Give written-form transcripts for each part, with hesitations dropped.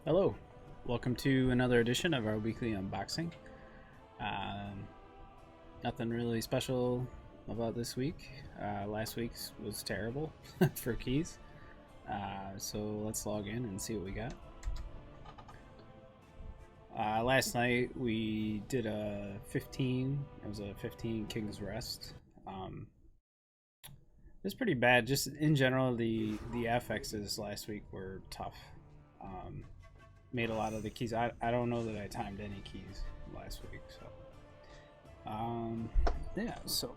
Hello, welcome to another edition of our weekly unboxing. Nothing really special about this week. Last week's was terrible for keys. So let's log in and see what we got. Last night we did a 15. It was a 15 King's Rest. It was pretty bad. Just in general, the FXs last week were tough. Made a lot of the keys. I don't know that I timed any keys last week. So yeah. So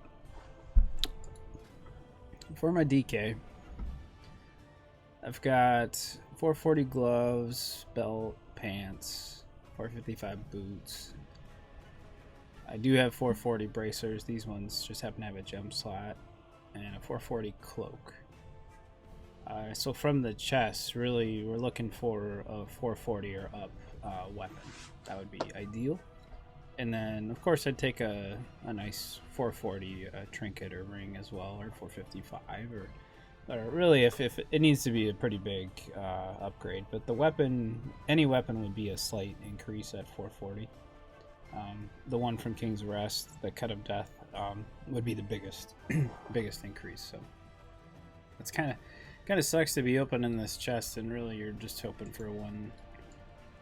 for my DK, I've got 440 gloves, belt, pants, 455 boots. I do have 440 bracers. These ones just happen to have a gem slot, and a 440 cloak. So from the chest, really, we're looking for a 440 or up weapon. That would be ideal. And then, of course, I'd take a nice 440 trinket or ring as well, or 455, or really, if it needs to be a pretty big upgrade. But the weapon, any weapon would be a slight increase at 440. The one from King's Rest, the Cut of Death, would be the biggest increase. So that's kind of sucks to be opening this chest, and really you're just hoping for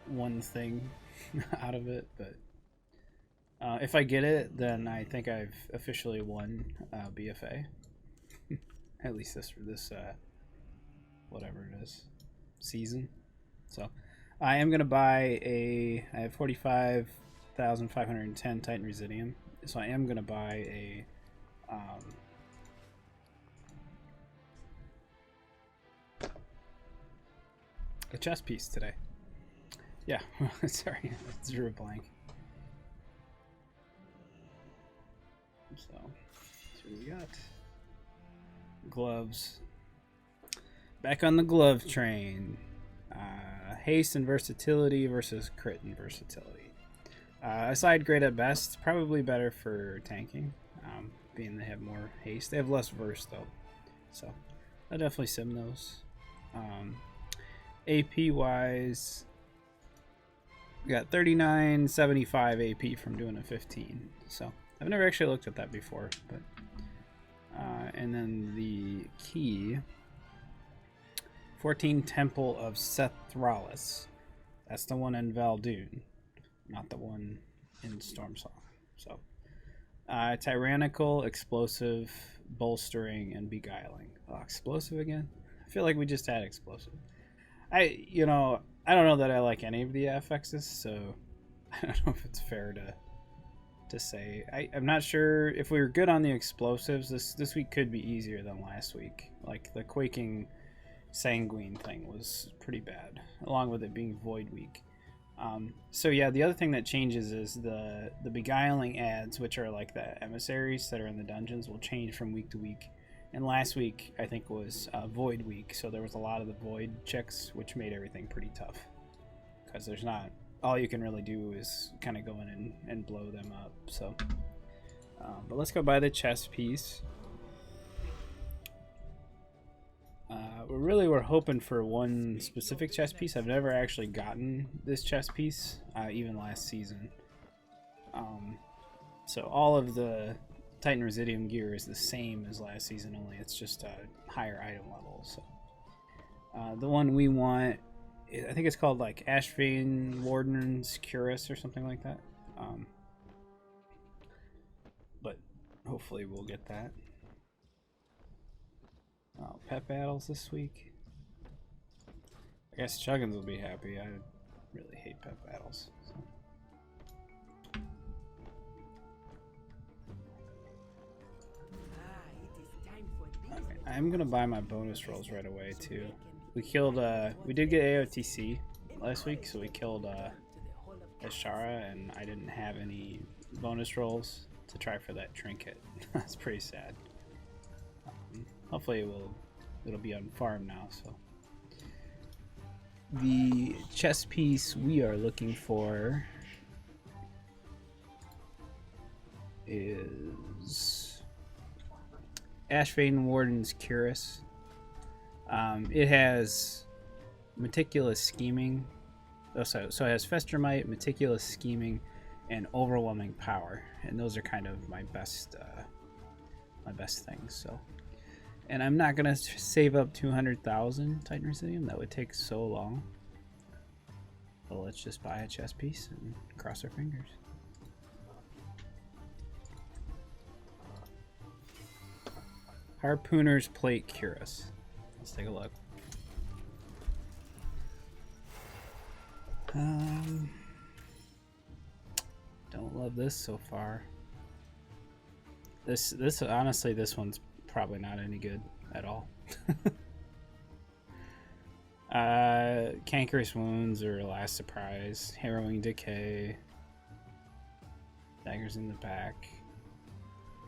one thing out of it. But if I get it, then I think I've officially won BFA. At least this whatever it is, season. So I am gonna buy I have 45,510 Titan Residium, so I am gonna buy a chess piece today. Yeah, sorry, I drew a blank. So, that's what we got. Gloves. Back on the glove train. Haste and versatility versus crit and versatility. A side grade at best, probably better for tanking, being they have more haste. They have less verse though, so I'll definitely sim those. AP wise, we got 3975 AP from doing a 15. So I've never actually looked at that before, but and then the key, 14 Temple of Seth Thrallus. That's the one in Valdoon, not the one in Stormsong. So tyrannical, explosive, bolstering, and beguiling. Oh, explosive again? I feel like we just had explosive. I don't know that I like any of the FXs, so I don't know if it's fair to say. I'm not sure if we were good on the explosives. This week could be easier than last week. Like the quaking sanguine thing was pretty bad, along with it being void week. So yeah, the other thing that changes is the beguiling ads, which are like the emissaries that are in the dungeons, will change from week to week. And last week, I think, was Void Week, so there was a lot of the Void checks, which made everything pretty tough. Because there's not... all you can really do is kind of go in and blow them up, so... but let's go buy the chest piece. We're hoping for one specific chest piece. I've never actually gotten this chest piece, even last season. So all of the Titan Residium gear is the same as last season, only it's just a higher item level. So the one we want, I think it's called like Ashvane Warden's Curus or something like that. But hopefully we'll get that. Pet battles this week. I guess Chuggins will be happy. I really hate pet battles. So. Okay, I'm gonna buy my bonus rolls right away too. We did get AOTC last week, so we killed Ashara, and I didn't have any bonus rolls to try for that trinket. That's pretty sad. Hopefully it'll be on farm now. So the chess piece we are looking for is Ashvane Warden's Curus. It has meticulous scheming, so it has Festermite, Meticulous Scheming, and Overwhelming Power, and those are kind of my best things. So, and I'm not gonna save up 200,000 Titan Residium. That would take so long. But let's just buy a chess piece and cross our fingers. Harpooner's Plate Cuirass. Let's take a look. Don't love this so far. This honestly, this one's probably not any good at all. Cankerous Wounds or Last Surprise, Harrowing Decay, Daggers in the Back.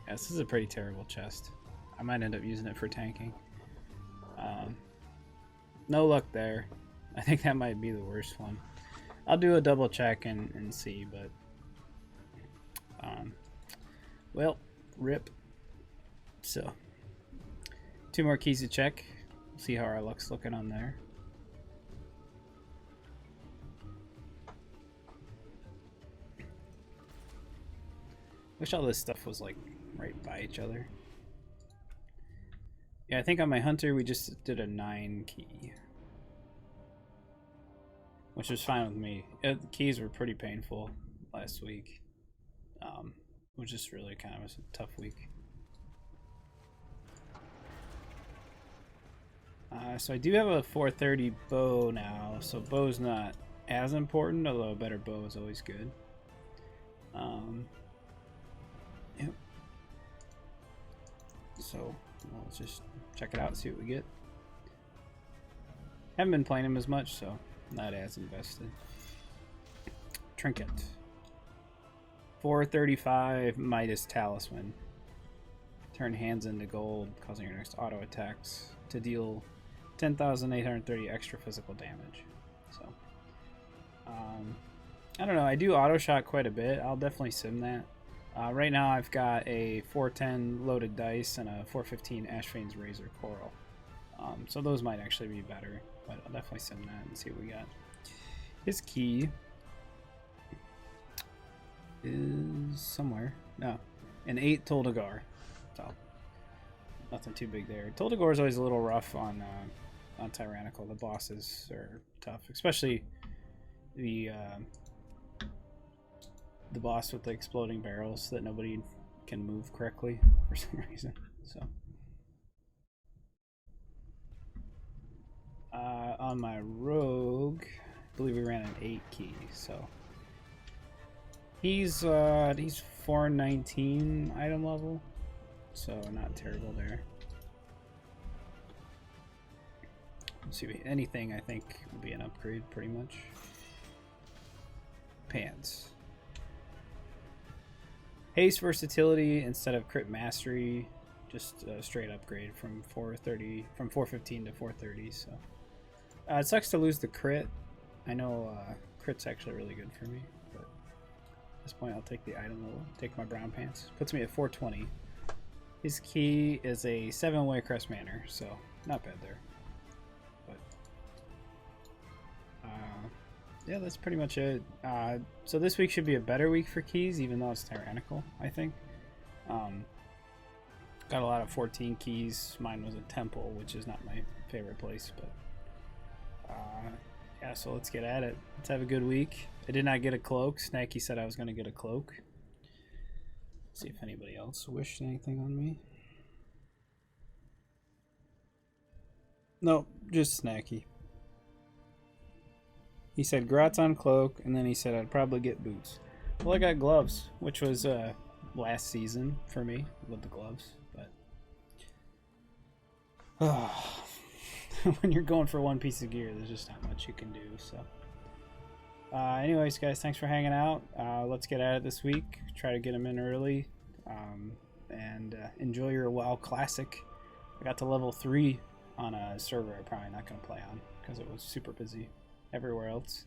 Yeah, this is a pretty terrible chest. I might end up using it for tanking. No luck there. I think that might be the worst one. I'll do a double check and see, but well, rip. So 2 more keys to check. See how our luck's looking on there. Wish all this stuff was like right by each other. Yeah, I think on my hunter we just did a 9 key, which was fine with me. The keys were pretty painful last week. It was just really kind of a tough week. So I do have a 430 bow now, so bow's not as important, although a better bow is always good. Yep. So let's just check it out and see what we get. Haven't been playing him as much, so not as invested. Trinket. 435 Midas Talisman. Turn hands into gold, causing your next auto attacks to deal 10,830 extra physical damage. So, I don't know. I do auto shot quite a bit. I'll definitely sim that. Right now, I've got a 410 loaded dice and a 415 Ashvane's Razor Coral. So those might actually be better, but I'll definitely sim that and see what we got. His key is somewhere. No, an 8 Toldagar. So nothing too big there. Toldagar is always a little rough on Tyrannical. The bosses are tough, especially the boss with the exploding barrels that nobody can move correctly for some reason. So on my rogue, I believe we ran an 8 key, so he's 419 item level, so not terrible there. Let's see, anything I think would be an upgrade pretty much. Pants. Haste versatility instead of crit mastery, just a straight upgrade from 415 to 430. So it sucks to lose the crit. I know crit's actually really good for me, but at this point I'll take the item level. Take my brown pants. Puts me at 420. His key is a 7-way crest manor, so not bad there. But yeah, that's pretty much it. So this week should be a better week for keys, even though it's tyrannical, I think. Got a lot of 14 keys. Mine was a temple, which is not my favorite place, but yeah, so let's get at it. Let's have a good week. I did not get a cloak. Snacky said I was going to get a cloak. Let's see if anybody else wished anything on me. Nope, just Snacky. He said grats on cloak, and then he said I'd probably get boots. Well, I got gloves, which was last season for me with the gloves, but when you're going for one piece of gear, there's just not much you can do. So anyways, guys, thanks for hanging out. Let's get at it this week. Try to get them in early, and enjoy your WoW Classic. I got to level 3 on a server I'm probably not going to play on because it was super busy everywhere else.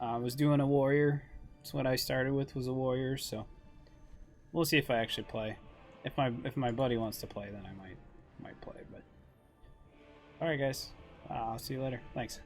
I was doing a warrior. That's what I started with, was a warrior, so we'll see if I actually play. If my buddy wants to play, then I might play. But all right, guys, I'll see you later. Thanks.